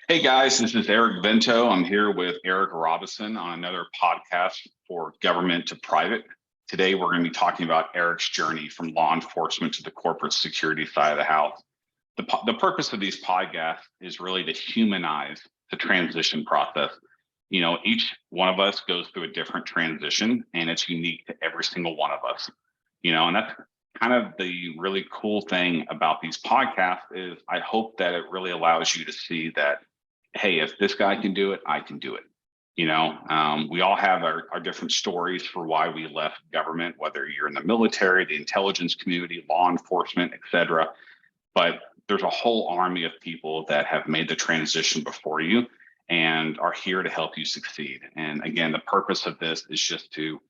Hey guys, this is Eric Vento. I'm here with Eric Robison on another podcast for Government to Private. Today, we're going to be talking about Eric's journey from law enforcement to the corporate security side of the house. The purpose of these podcasts is really to humanize the transition process. Each one of us goes through a different transition and it's unique to every single one of us. And that's kind of the really cool thing about these podcasts is I hope that it really allows you to see that hey, if this guy can do it, I can do it. We all have our different stories for why we left government, whether you're in the military, the intelligence community, law enforcement, et cetera. But there's a whole army of people that have made the transition before you and are here to help you succeed. And again, the purpose of this is just to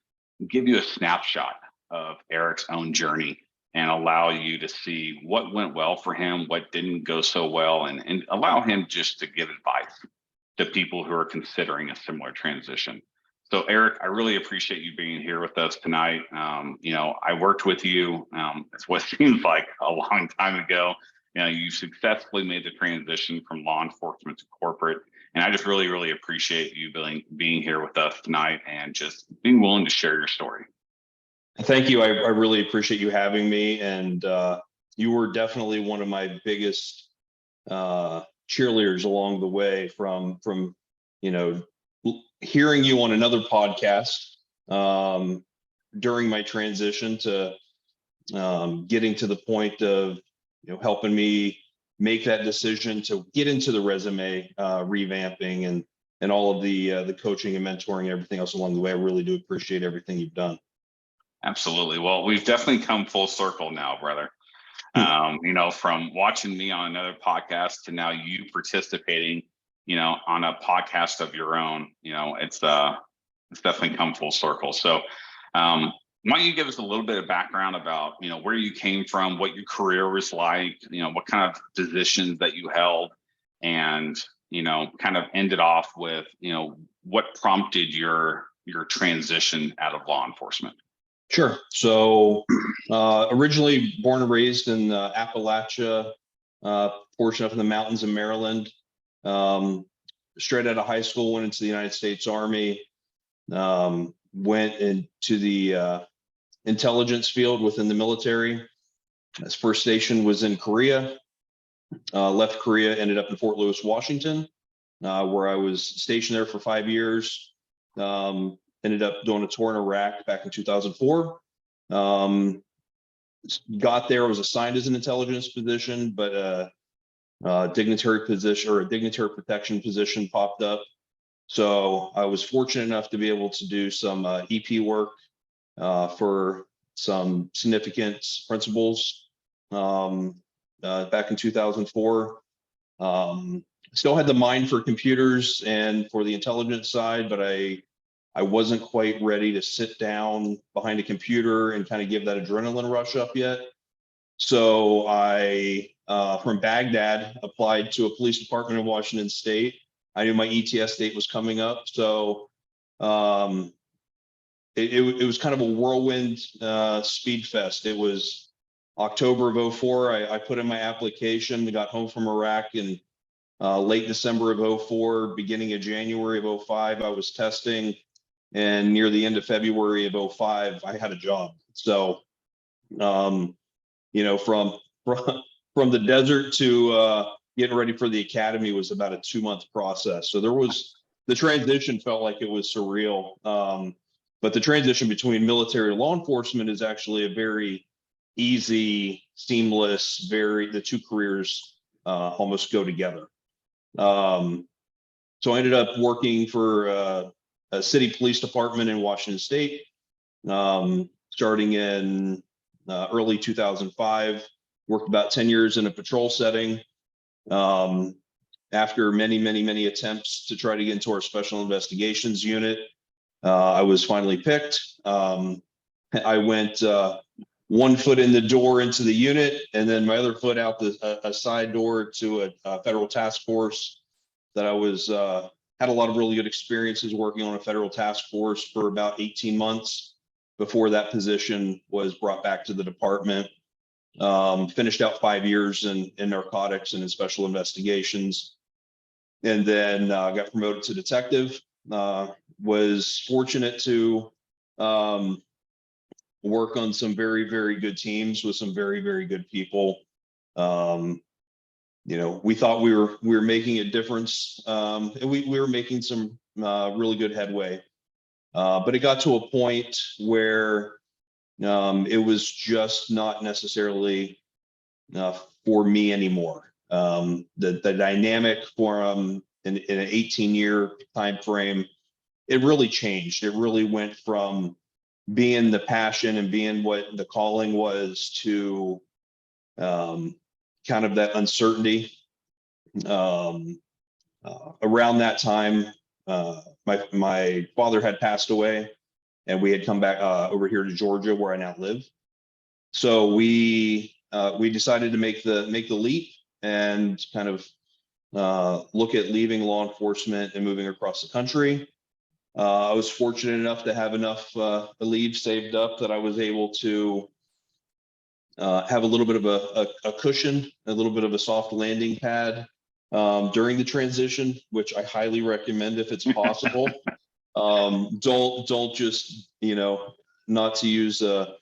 give you a snapshot of Eric's own journey and allow you to see what went well for him, what didn't go so well, and allow him just to give advice to people who are considering a similar transition. So Eric, I really appreciate you being here with us tonight. I worked with you. It's what seems like a long time ago. You successfully made the transition from law enforcement to corporate. And I just really, really appreciate you being here with us tonight and just being willing to share your story. Thank you. I really appreciate you having me. And you were definitely one of my biggest cheerleaders along the way from hearing you on another podcast during my transition to getting to the point of helping me make that decision to get into the resume revamping and all of the coaching and mentoring and everything else along the way. I really do appreciate everything you've done. Absolutely. Well, we've definitely come full circle now, brother. From watching me on another podcast to now you participating, on a podcast of your own, it's definitely come full circle. So why don't you give us a little bit of background about, where you came from, what your career was like, what kind of positions that you held, and, kind of ended off with, what prompted your transition out of law enforcement? Sure. So originally born and raised in Appalachia, portion up in the mountains of Maryland. Straight out of high school, went into the United States Army, went into the intelligence field within the military. His first station was in Korea, left Korea, ended up in Fort Lewis, Washington, where I was stationed there for 5 years. Ended up doing a tour in Iraq back in 2004. Got there, was assigned as an intelligence position, but a dignitary position or a dignitary protection position popped up. So I was fortunate enough to be able to do some EP work for some significant principals back in 2004. Still had the mind for computers and for the intelligence side, but I wasn't quite ready to sit down behind a computer and kind of give that adrenaline rush up yet. So I, from Baghdad, applied to a police department in Washington State. I knew my ETS date was coming up. So it was kind of a whirlwind speed fest. It was October of 04. I put in my application, got home from Iraq in late December of 04, beginning of January of 05, I was testing. And near the end of February of 05, I had a job. So, from the desert to getting ready for the academy was about a 2-month process. So the transition felt like it was surreal. But the transition between military and law enforcement is actually a very easy, seamless, the two careers almost go together. So I ended up working for a city police department in Washington State, starting in early 2005, worked about 10 years in a patrol setting. After many attempts to try to get into our special investigations unit, I was finally picked. I went 1 foot in the door into the unit, and then my other foot out a side door to a federal task force that I was had a lot of really good experiences working on a federal task force for about 18 months before that position was brought back to the department. Finished out 5 years in narcotics and in special investigations. and then got promoted to detective. Was fortunate to work on some very, very good teams with some very, very good people. We thought we were making a difference, and we were making some really good headway. But it got to a point where it was just not necessarily for me anymore. The dynamic for in an 18-year time frame, it really changed. It really went from being the passion and being what the calling was to kind of that uncertainty. Around that time, my father had passed away, and we had come back over here to Georgia, where I now live. So we decided to make the leap and kind of look at leaving law enforcement and moving across the country. I was fortunate enough to have enough leave saved up that I was able to have a little bit of a cushion, a little bit of a soft landing pad during the transition, which I highly recommend if it's possible. Don't just, not to use a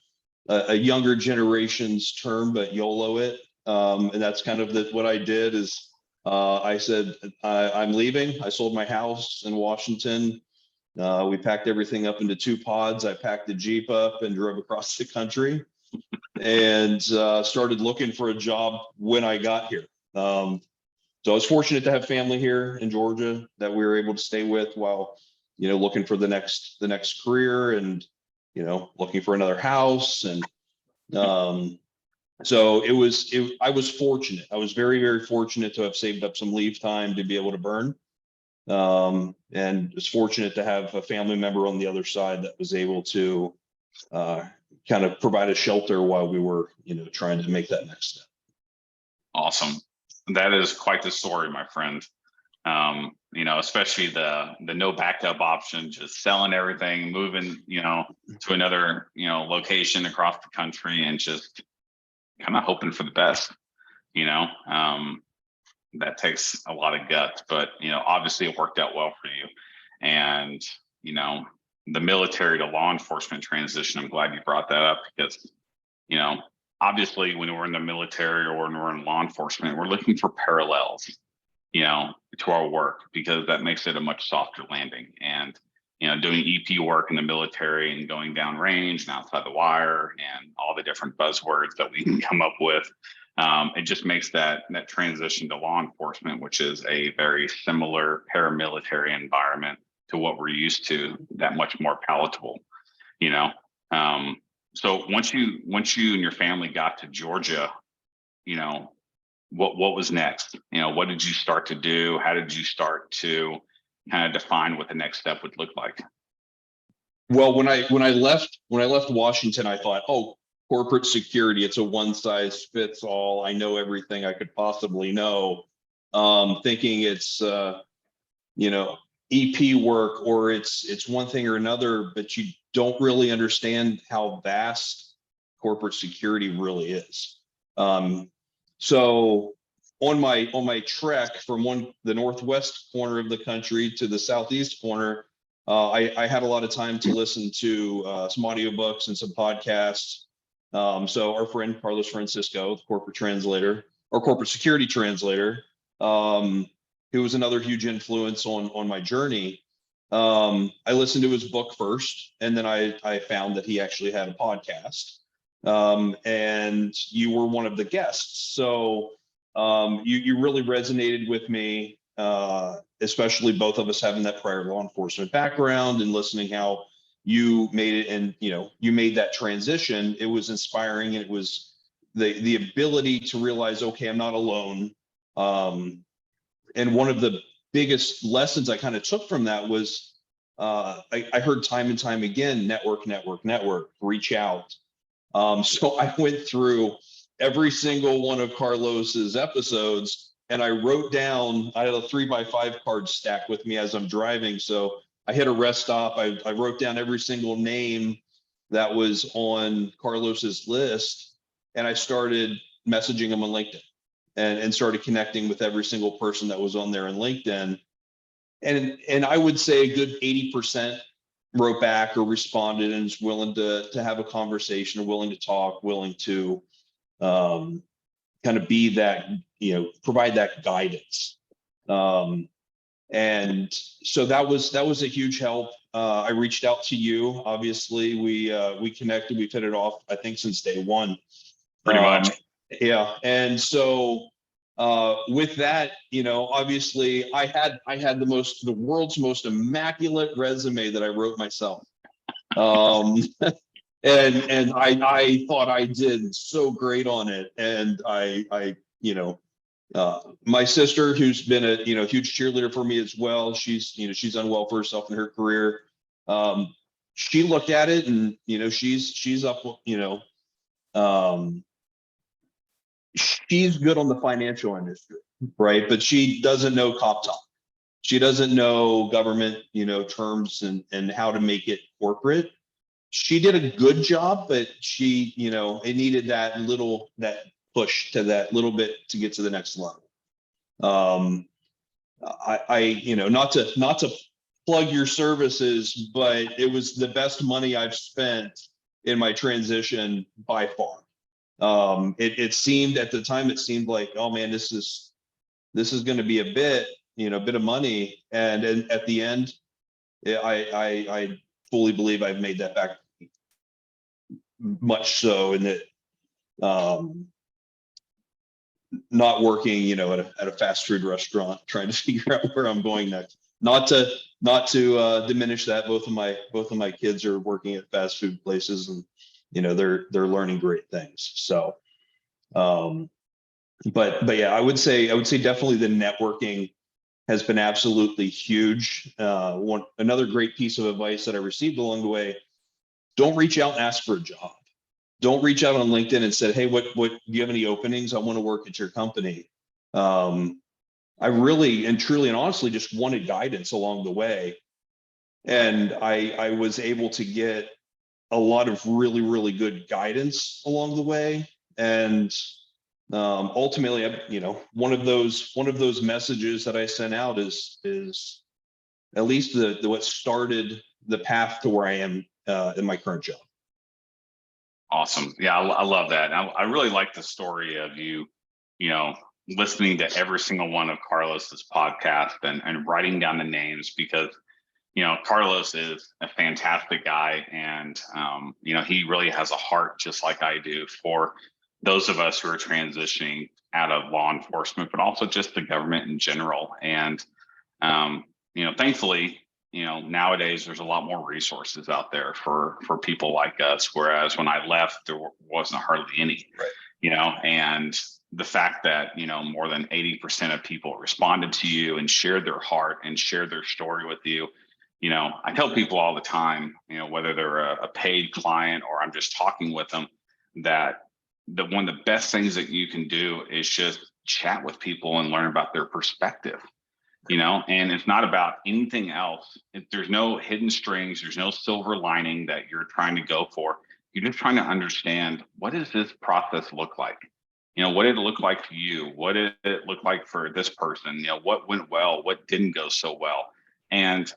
younger generation's term, but YOLO it. And that's kind of what I did is I said, I'm leaving. I sold my house in Washington. We packed everything up into 2 pods. I packed the Jeep up and drove across the country and started looking for a job when I got here. So I was fortunate to have family here in Georgia that we were able to stay with while, looking for the next career and, looking for another house. And so I was fortunate. I was very, very fortunate to have saved up some leave time to be able to burn. And was fortunate to have a family member on the other side that was able to kind of provide a shelter while we were, trying to make that next step. Awesome. That is quite the story, my friend. Especially the no backup option, just selling everything, moving, to another, location across the country and just kind of hoping for the best, that takes a lot of guts, but, obviously it worked out well for you. And, the military to law enforcement transition, I'm glad you brought that up because, obviously when we're in the military or when we're in law enforcement, we're looking for parallels, to our work because that makes it a much softer landing. And, doing EP work in the military and going down range and outside the wire and all the different buzzwords that we can come up with, it just makes that transition to law enforcement, which is a very similar paramilitary environment to what we're used to, that much more palatable, So once you and your family got to Georgia, what was next? What did you start to do? How did you start to kind of define what the next step would look like? Well, when I left Washington, I thought, oh, corporate security, it's a one size fits all. I know everything I could possibly know. Thinking it's EP work or it's one thing or another, but you don't really understand how vast corporate security really is. So on my trek from the northwest corner of the country to the southeast corner, I had a lot of time to listen to some audiobooks and some podcasts. So our friend Carlos Francisco, the corporate translator or corporate security translator, who was another huge influence on my journey. I listened to his book first, and then I found that he actually had a podcast. And you were one of the guests. So you really resonated with me, especially both of us having that prior law enforcement background and listening how you made it and you made that transition. It was inspiring, and it was the ability to realize, okay, I'm not alone. And one of the biggest lessons I kind of took from that was I heard time and time again, network, reach out. So I went through every single one of Carlos's episodes, and I wrote down, I had a 3x5 card stacked with me as I'm driving. So I hit a rest stop. I wrote down every single name that was on Carlos's list, and I started messaging him on LinkedIn. and started connecting with every single person that was on there in LinkedIn. And I would say a good 80% wrote back or responded and is willing to have a conversation, willing to talk, willing to kind of be that, provide that guidance. And so that was a huge help. I reached out to you. Obviously, we connected. We've hit it off, I think, since day one. Pretty much. Yeah. And so with that, obviously I had the world's most immaculate resume that I wrote myself. And I thought I did so great on it. And my sister, who's been a huge cheerleader for me as well, she's done well for herself in her career. She looked at it and she's up, she's good on the financial industry, right? But she doesn't know cop talk. She doesn't know government, terms and how to make it corporate. She did a good job, but she, it needed that push to that little bit to get to the next level. Not to plug your services, but it was the best money I've spent in my transition by far. It seemed at the time, it seemed like, oh man, this is going to be a bit of money. And at the end, I fully believe I've made that back, much so in that, not working, at a fast food restaurant, trying to figure out where I'm going next. Not to diminish that. Both of my kids are working at fast food places, and they're learning great things. So, but yeah, I would say definitely the networking has been absolutely huge. Another great piece of advice that I received along the way: don't reach out and ask for a job. Don't reach out on LinkedIn and say, hey, what do you have any openings? I want to work at your company. I really and truly and honestly just wanted guidance along the way. And I was able to get a lot of really, really good guidance along the way. And ultimately, one of those messages that I sent out is at least what started the path to where I am in my current job. Awesome. Yeah, I love that. I really like the story of you, listening to every single one of Carlos's podcasts and writing down the names, because, Carlos is a fantastic guy. And, he really has a heart, just like I do, for those of us who are transitioning out of law enforcement, but also just the government in general. And, thankfully, nowadays there's a lot more resources out there for people like us. Whereas when I left, there wasn't hardly any, right. And the fact that, more than 80% of people responded to you and shared their heart and shared their story with you. I tell people all the time, whether they're a paid client or I'm just talking with them, that one of the best things that you can do is just chat with people and learn about their perspective. And it's not about anything else. There's no hidden strings. There's no silver lining that you're trying to go for. You're just trying to understand, what does this process look like? What did it look like for you? What did it look like for this person? What went well? What didn't go so well? And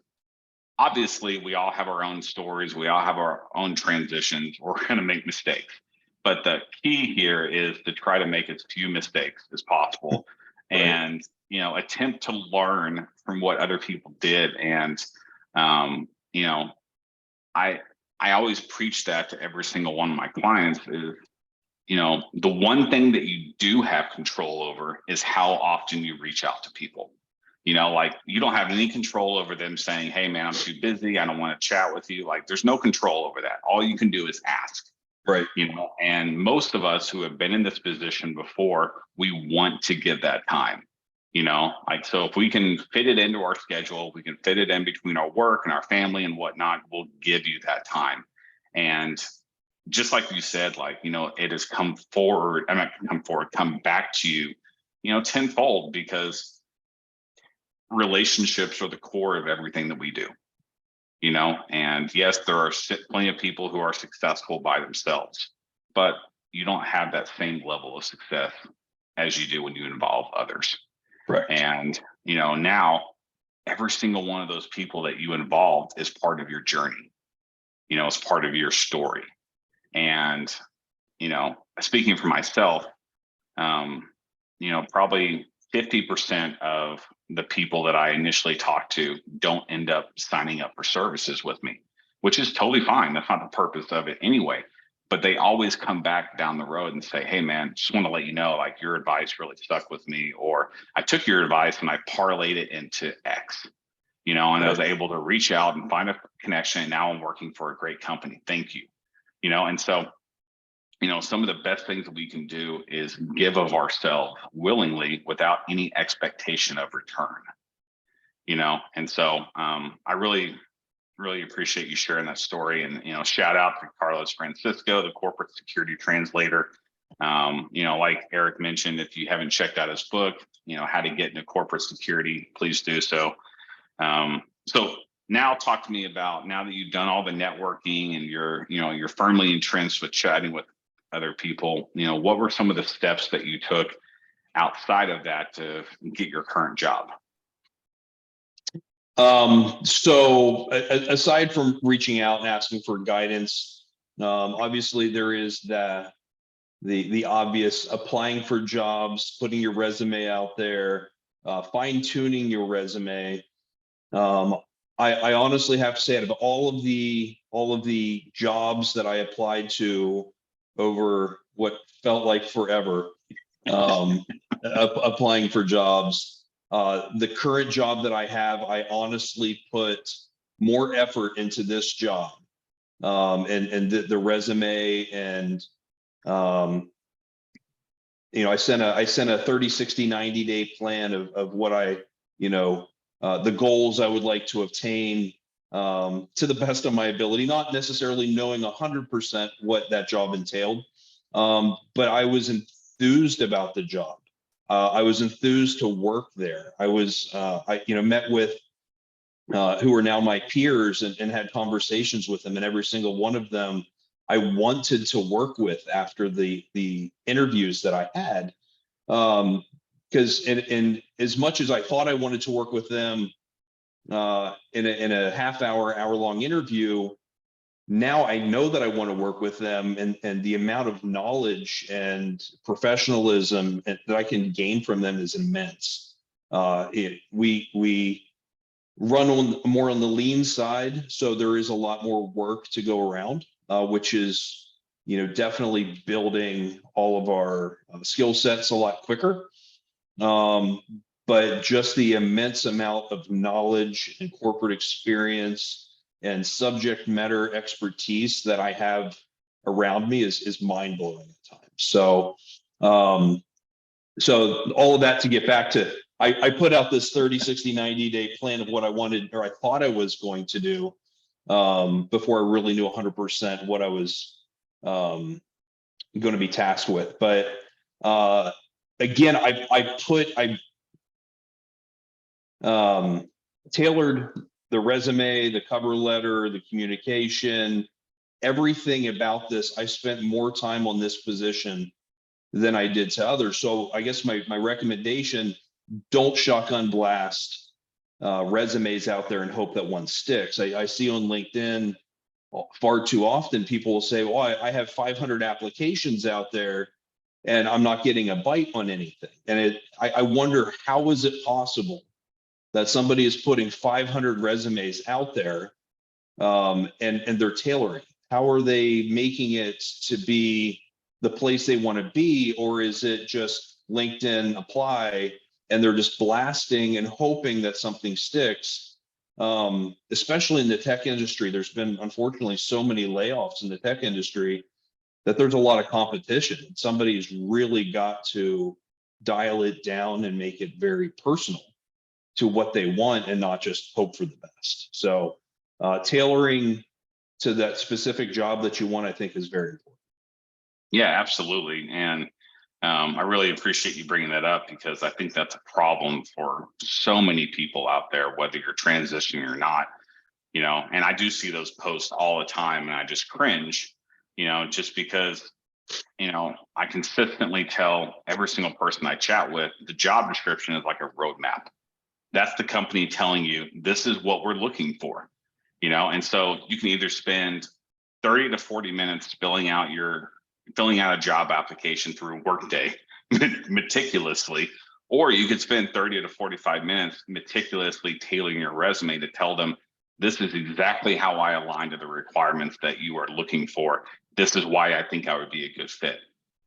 obviously, we all have our own stories. We all have our own transitions. We're going to make mistakes. But the key here is to try to make as few mistakes as possible. Right. And attempt to learn from what other people did. And, I always preach that to every single one of my clients is, the one thing that you do have control over is how often you reach out to people. Like, you don't have any control over them saying, hey man, I'm too busy, I don't want to chat with you. Like, there's no control over that. All you can do is ask. Right. And most of us who have been in this position before, we want to give that time. So if we can fit it into our schedule, we can fit it in between our work and our family and whatnot, we'll give you that time. And just like you said, it has come back to you, tenfold, because relationships are the core of everything that we do. And yes, there are plenty of people who are successful by themselves, but you don't have that same level of success as you do when you involve others. Correct. And, now every single one of those people that you involved is part of your journey, it's part of your story. And, speaking for myself, probably 50% of the people that I initially talked to don't end up signing up for services with me, which is totally fine. That's not the purpose of it anyway. But they always come back down the road and say, hey, man, just want to let you know, like, your advice really stuck with me, or I took your advice and I parlayed it into X, and I was able to reach out and find a connection. And now I'm working for a great company. Thank you. And so, some of the best things that we can do is give of ourselves willingly without any expectation of return, and so I really appreciate you sharing that story. And, shout out to Carlos Francisco, the corporate security translator. Like Eric mentioned, if you haven't checked out his book, how to get into corporate security, please do so. So now talk to me about, now that you've done all the networking and you're firmly entrenched with chatting with other people, what were some of the steps that you took outside of that to get your current job? So aside from reaching out and asking for guidance, obviously there is the obvious applying for jobs, putting your resume out there, fine tuning your resume. I honestly have to say, out of all of the jobs that I applied to over what felt like forever, applying for jobs, the current job that I have, I honestly put more effort into this job, and the resume, and I sent a 30, 60, 90-day plan of what the goals I would like to obtain, to the best of my ability, not necessarily knowing 100% what that job entailed, but I was enthused about the job. I was enthused to work there. I met with who are now my peers, and had conversations with them, and every single one of them I wanted to work with after the interviews that I had. Because in as much as I thought I wanted to work with them in a hour-long interview, now I know that I want to work with them, and the amount of knowledge and professionalism that I can gain from them is immense. We run more on the lean side, so there is a lot more work to go around, which is definitely building all of our skill sets a lot quicker. But just the immense amount of knowledge and corporate experience and subject matter expertise that I have around me is mind-blowing at times. So all of that to get back to, I put out this 30, 60, 90-day plan of what I wanted, or I thought I was going to do, before I really knew 100% what I was going to be tasked with. But again, I tailored the resume, the cover letter, the communication, everything about this. I spent more time on this position than I did to others. So I guess my recommendation, don't shotgun blast resumes out there and hope that one sticks. I see on LinkedIn far too often people will say, well, I have 500 applications out there and I'm not getting a bite on anything. And I wonder, how is it possible that somebody is putting 500 resumes out there, and they're tailoring? How are they making it to be the place they want to be? Or is it just LinkedIn apply and they're just blasting and hoping that something sticks? Especially in the tech industry, there's been, unfortunately, so many layoffs in the tech industry that there's a lot of competition. Somebody's really got to dial it down and make it very personal to what they want, and not just hope for the best. So tailoring to that specific job that you want, I think, is very important. Yeah, absolutely. And I really appreciate you bringing that up, because I think that's a problem for so many people out there, whether you're transitioning or not, and I do see those posts all the time and I just cringe, just because I consistently tell every single person I chat with, the job description is like a roadmap. That's the company telling you, this is what we're looking for, and so you can either spend 30 to 40 minutes filling out a job application through Workday meticulously, or you could spend 30 to 45 minutes meticulously tailoring your resume to tell them, this is exactly how I align to the requirements that you are looking for. This is why I think I would be a good fit.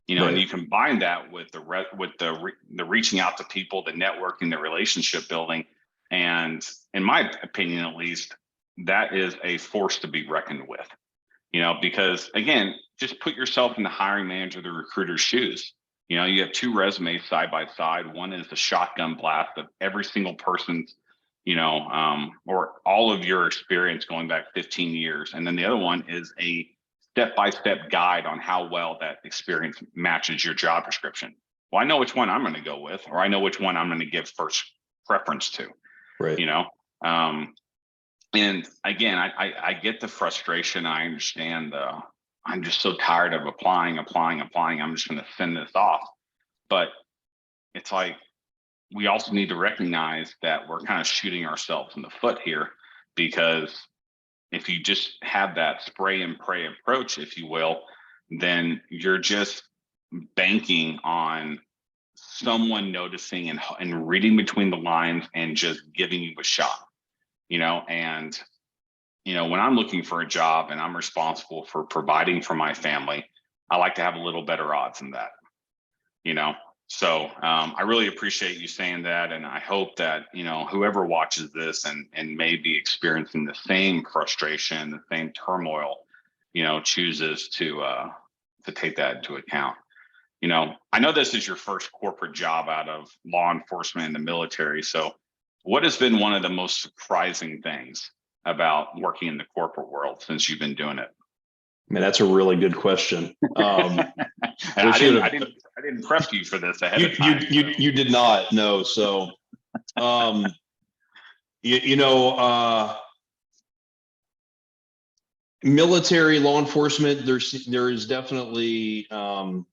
Right. And you combine that with the reaching out to people, the networking, the relationship building, and in my opinion, at least, that is a force to be reckoned with. Because again, just put yourself in the hiring manager, the recruiter's shoes. You have two resumes side by side. One is the shotgun blast of every single person's, or all of your experience going back 15 years. And then the other one is a step-by-step guide on how well that experience matches your job description. Well, I know which one I'm going to go with, or I know which one I'm going to give first preference to. Right. And again, I get the frustration. I understand I'm just so tired of applying. I'm just going to send this off. But it's like, we also need to recognize that we're kind of shooting ourselves in the foot here, because if you just have that spray and pray approach, if you will, then you're just banking on someone noticing and reading between the lines and just giving you a shot, and when I'm looking for a job and I'm responsible for providing for my family, I like to have a little better odds than that. So I really appreciate you saying that, and I hope that whoever watches this and may be experiencing the same frustration, the same turmoil, chooses to take that into account. I know this is your first corporate job out of law enforcement and the military. So what has been one of the most surprising things about working in the corporate world since you've been doing it? I mean, that's a really good question. I didn't prep you for this ahead of time. You did not. No. So, military law enforcement, there is definitely a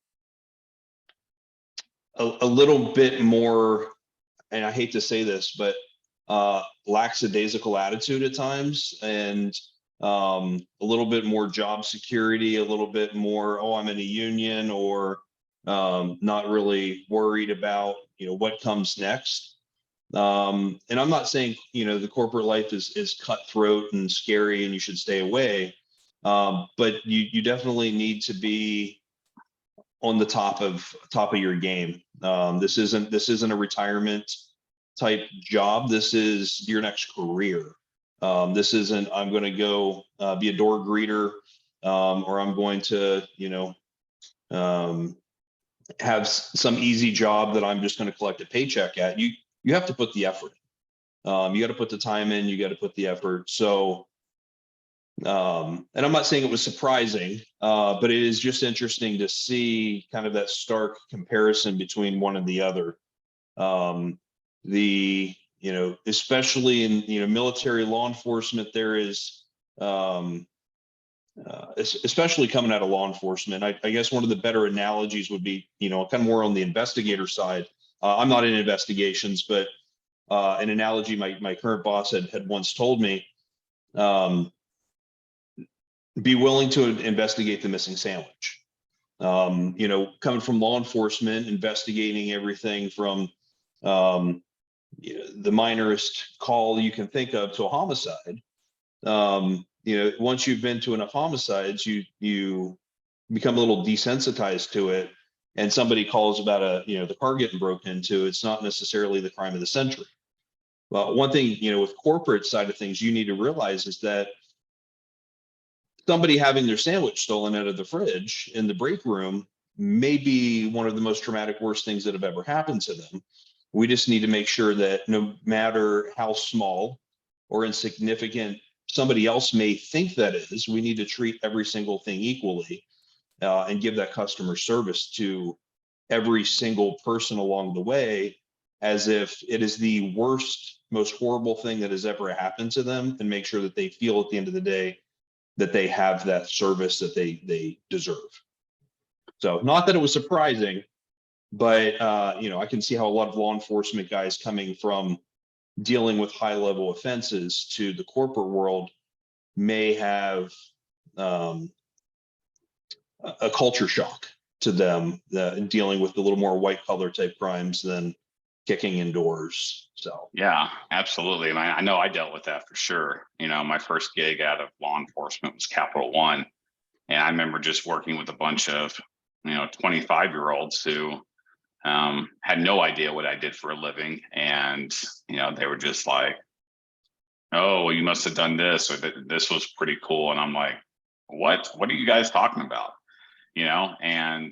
little bit more, and I hate to say this, but lackadaisical attitude at times, and a little bit more job security, a little bit more, oh, I'm in a union, or not really worried about what comes next. And I'm not saying the corporate life is cutthroat and scary and you should stay away, but you definitely need to be on the top of your game. This isn't a retirement type job. This is your next career. This isn't, I'm going to go be a door greeter, or I'm going to, have some easy job that I'm just going to collect a paycheck at. You have to put the effort. You got to put the time in. You got to put the effort. So, and I'm not saying it was surprising, but it is just interesting to see kind of that stark comparison between one and the other. Especially in military law enforcement, there is especially coming out of law enforcement, I guess one of the better analogies would be kind of more on the investigator side. I'm not in investigations, but an analogy my current boss had once told me: be willing to investigate the missing sandwich. Coming from law enforcement, investigating everything from the minorest call you can think of to a homicide. Once you've been to enough homicides, you become a little desensitized to it, and somebody calls about the car getting broken into. It's not necessarily the crime of the century. Well, one thing, with corporate side of things, you need to realize is that somebody having their sandwich stolen out of the fridge in the break room may be one of the most traumatic, worst things that have ever happened to them. We just need to make sure that no matter how small or insignificant somebody else may think that is, we need to treat every single thing equally, and give that customer service to every single person along the way as if it is the worst, most horrible thing that has ever happened to them, and make sure that they feel at the end of the day that they have that service that they deserve. So not that it was surprising, but I can see how a lot of law enforcement guys coming from dealing with high level offenses to the corporate world may have a culture shock to them, dealing with a little more white collar type crimes than kicking indoors. So Yeah, absolutely. And I know I dealt with that for sure. My first gig out of law enforcement was Capital One. And I remember just working with a bunch of, 25-year-olds who had no idea what I did for a living. And, they were just like, oh, well, you must have done this, or this was pretty cool. And I'm like, what are you guys talking about? And,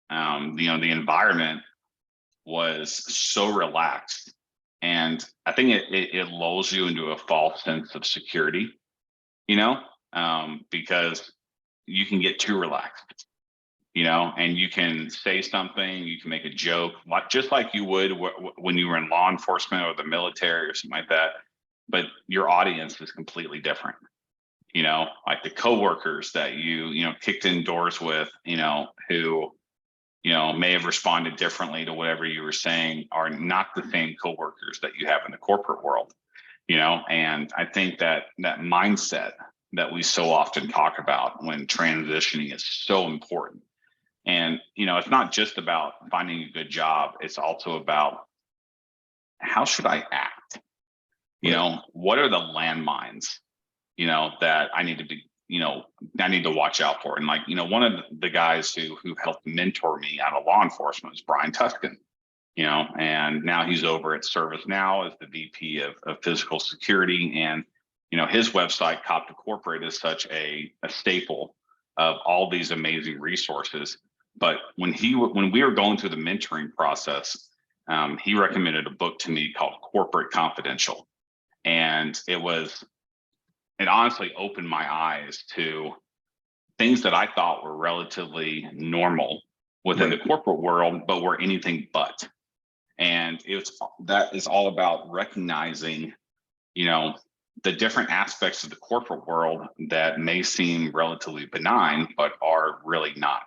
the environment was so relaxed. And I think it lulls you into a false sense of security, because you can get too relaxed, and you can say something, you can make a joke, just like you would when you were in law enforcement or the military or something like that. But your audience is completely different, like the coworkers that you kicked indoors with, who may have responded differently to whatever you were saying are not the same coworkers that you have in the corporate world, and I think that mindset that we so often talk about when transitioning is so important. And, it's not just about finding a good job. It's also about how should I act? What are the landmines, that I need to be, I need to watch out for. And one of the guys who helped mentor me out of law enforcement was Brian Tuscan, and now he's over at ServiceNow as the VP of physical security. And, his website, Cop to Corporate, is such a staple of all these amazing resources. But when we were going through the mentoring process, he recommended a book to me called Corporate Confidential. And it honestly opened my eyes to things that I thought were relatively normal within the corporate world, but were anything but. And that is all about recognizing, the different aspects of the corporate world that may seem relatively benign, but are really not,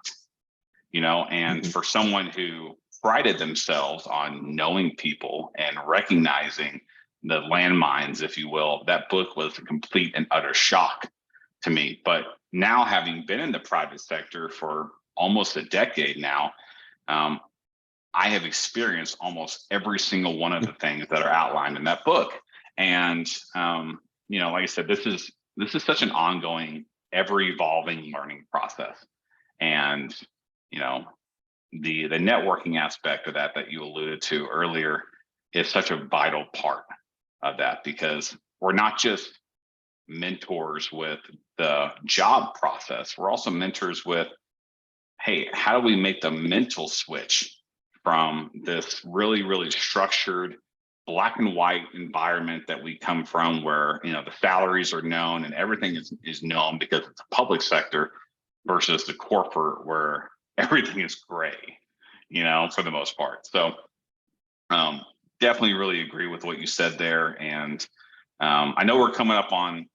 and for someone who prided themselves on knowing people and recognizing the landmines, if you will, that book was a complete and utter shock to me. But now, having been in the private sector for almost a decade now, I have experienced almost every single one of the things that are outlined in that book. And, like I said, this is such an ongoing, ever evolving learning process. And, the networking aspect of that you alluded to earlier is such a vital part of that, because we're not just mentors with the job process, we're also mentors with, hey, how do we make the mental switch from this really, really structured black and white environment that we come from, where the salaries are known and everything is known because it's a public sector, versus the corporate where everything is gray, for the most part. So definitely really agree with what you said there. And I know we're coming up on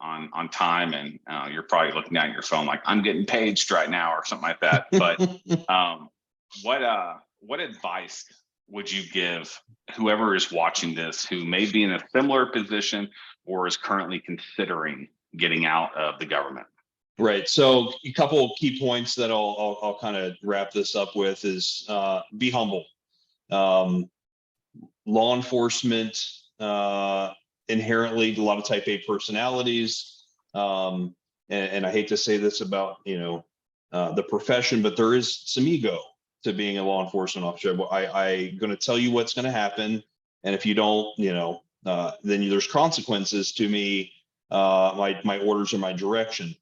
time, and you're probably looking at your phone like, I'm getting paged right now or something like that. But what advice would you give whoever is watching this, who may be in a similar position or is currently considering getting out of the government? Right. So a couple of key points that I'll kind of wrap this up with is be humble. Law enforcement, inherently a lot of type A personalities. And I hate to say this about, the profession, but there is some ego to being a law enforcement officer. I'm going to tell you what's going to happen. And if you don't, then there's consequences to me, my orders or my direction.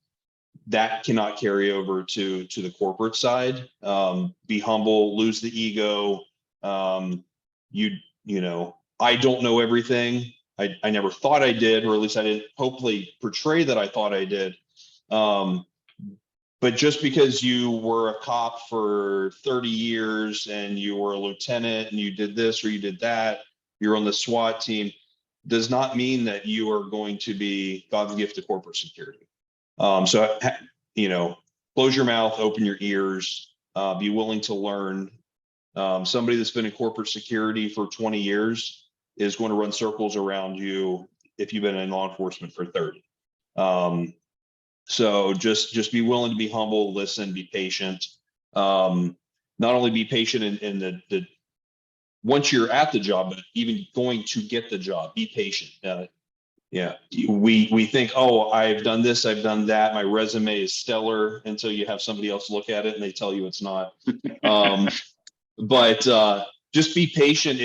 That cannot carry over to the corporate side. Be humble, lose the ego. I don't know everything. I never thought I did, or at least I didn't hopefully portray that I thought I did. But just because you were a cop for 30 years and you were a lieutenant and you did this or you did that, you're on the SWAT team, does not mean that you are going to be God's gift to corporate security. So, close your mouth, open your ears, be willing to learn. Somebody that's been in corporate security for 20 years is going to run circles around you if you've been in law enforcement for 30. So just be willing to be humble, listen, be patient. Not only be patient in the once you're at the job, but even going to get the job, be patient. Yeah, we think, oh, I've done this, I've done that. My resume is stellar until you have somebody else look at it and they tell you it's not. But just be patient.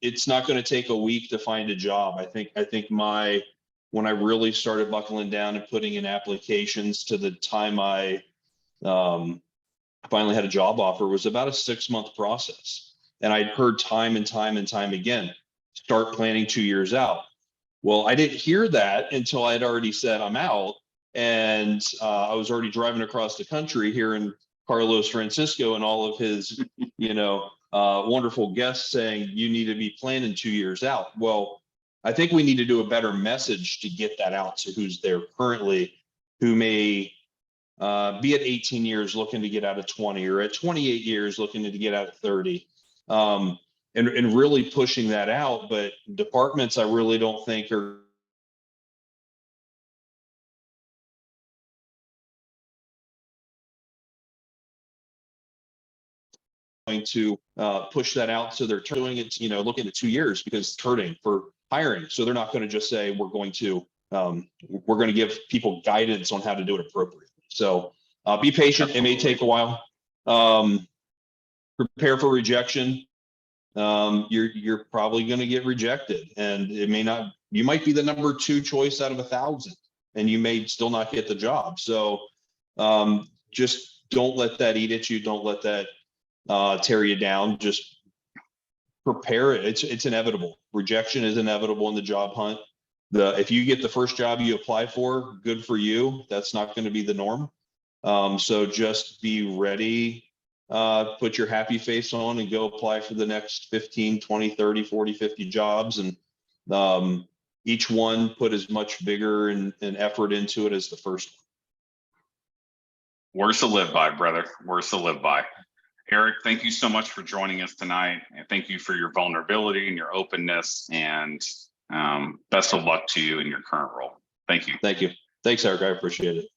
It's not going to take a week to find a job. I think when I really started buckling down and putting in applications to the time I finally had a job offer was about a 6-month process. And I'd heard time and time and time again, start planning 2 years out. Well, I didn't hear that until I'd already said I'm out. And I was already driving across the country here in Carlos Francisco and all of his, wonderful guests saying you need to be planning 2 years out. Well, I think we need to do a better message to get that out to who's there currently, who may be at 18 years looking to get out of 20, or at 28 years looking to get out of 30. And really pushing that out. But departments, I really don't think are going to push that out. So they're doing it, looking at 2 years because it's hurting for hiring. So they're not going to just say, we're going to give people guidance on how to do it appropriately. So be patient. It may take a while. Prepare for rejection. You're probably going to get rejected, and you might be the number 2 choice out of 1,000, and you may still not get the job. So just don't let that eat at you. Don't let that tear you down. Just prepare it. It's inevitable. Rejection is inevitable in the job hunt. If you get the first job you apply for, good for you. That's not going to be the norm. So just be ready. Put your happy face on and go apply for the next 15, 20, 30, 40, 50 jobs. And each one put as much vigor and effort into it as the first one. Words to live by, brother. Words to live by. Eric, thank you so much for joining us tonight. And thank you for your vulnerability and your openness. And best of luck to you in your current role. Thank you. Thank you. Thanks, Eric. I appreciate it.